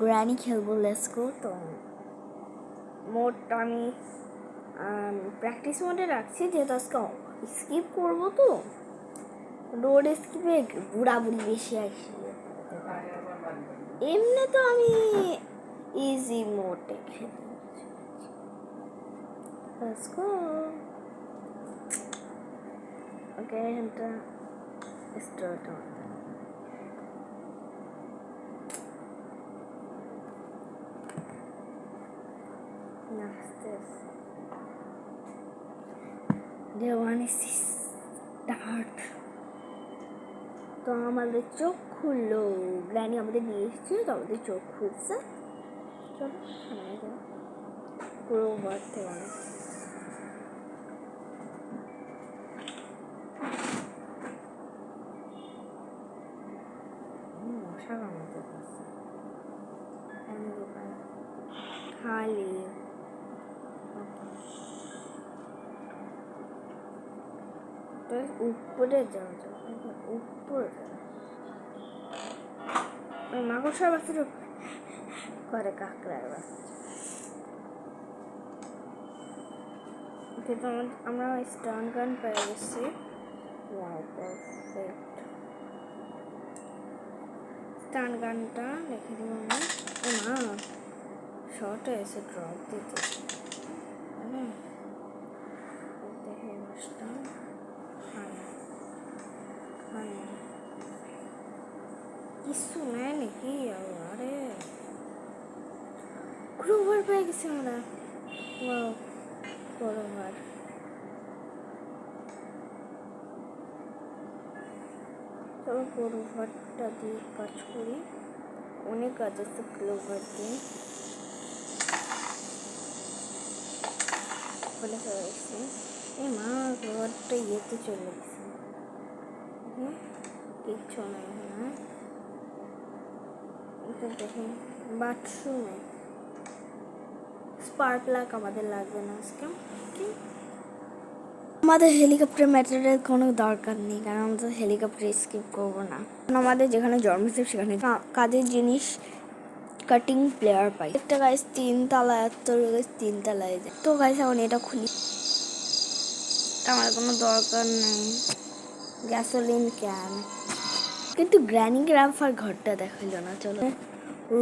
Granny খেলবো, let's go. তো মোডটা আমি প্র্যাকটিস মোডে রাখছি, যেহেতু আজকে স্কিপ করবো, তো রোড স্কিপে বুড়াবুড়ি বেশি আসি। এমনি তো আমি ইজি মোডে খেলি। Let's go. ওকে, এটা start on. Day one is start. তো আমাদের চোখ খুললো, গ্র্যানি আমাদের নিয়ে এসেছে, তো আমাদের চোখ খুলছে। চলো সামনে যাও, পুরো ওভার থেকে অনেক মশা কামড়াতে পারছে খালি। উপরে যাওয়া যাবে, উপরে ওই মাকড়সার বাচ্চাটা করে কাঁকড়ার বাচ্চা। কিন্তু আমরা স্টান গান পেয়ে গেছি। Wow, perfect. স্টান গানটা রেখে দিব আমি। ও না, শর্টে এসে ড্রপ দিতে দেখে বসতাম। কিছু নেয় নাকি? আরে ক্রোভার পেয়ে গেছি আমরা। ওয়াও, ক্রোভার। চলো ক্রোভারটা দিয়ে কাজ করি। অনেক কাজ আছে ক্লোভার দিয়ে। বলে ফেলেছি এ মা, ক্লোভারটা ইয়েতে চলে গেছে। কিচ্ছু নাই হ্যাঁ, এটা দেখুন বাথরুমে। স্পার্ক প্লাগ আমাদের লাগবে না আজকে। আমাদের হেলিকপ্টার ম্যাটেরিয়াল কোনো দরকার নেই, কারণ আমরা তো হেলিকপ্টার স্কিপ করবো না। আমাদের যেখানে জন্মেছে সেখানে কাজের জিনিস কাটিং প্লেয়ার পাই। একটা গাইস 3 তলায়, তো গাইস 3 তলায় যায়। তো গাইস এখন এটা খুলি, আমার কোনো দরকার নেই। গ্যাসোলিন ক্যান, কিন্তু গ্র্যানি গ্রাফার ঘরটা দেখাইল না। চলো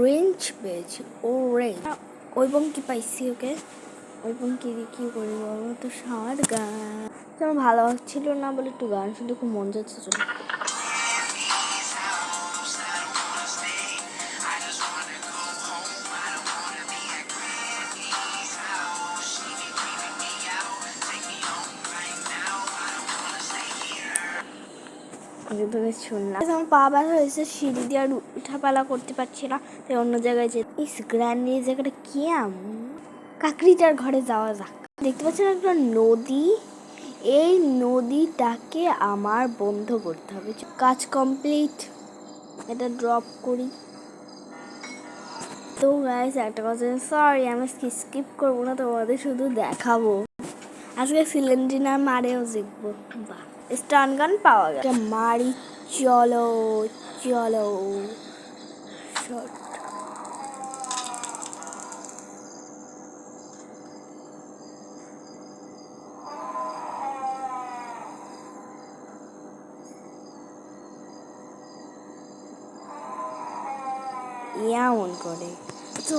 রেঞ্জ পেয়েছি। ও রেঞ্জ ওইবং কি পাইছি? ওকে ওইবং কি করি বলো তো? শার্ট গান তেমন ভালো ছিল না বলে একটু গান শুনতে খুব মন যাচ্ছে। চলো শুনলাম আমার পা ব্যথা হয়েছে, সিঁড়ি দিয়ে আর উঠাপালা করতে পারছি না, তাই অন্য জায়গায় যে ইস গ্র্যান্ড জায়গাটা কি কাকড়িটার ঘরে যাওয়া যাক। দেখতে পাচ্ছেন একটা নদী, এই নদীটাকে আমার বন্ধ করতে হবে। কাজ কমপ্লিট, এটা ড্রপ করি। তো গাইস একটা কথা, সরি আমি স্কিপ করবো না, তোমাদের শুধু দেখাবো। আজকে সিলিন্ডার মারেও দেখবো। বাহ, স্টান গান পাওয়া গেল, মারি। চলো চলো শট। এমন করে তো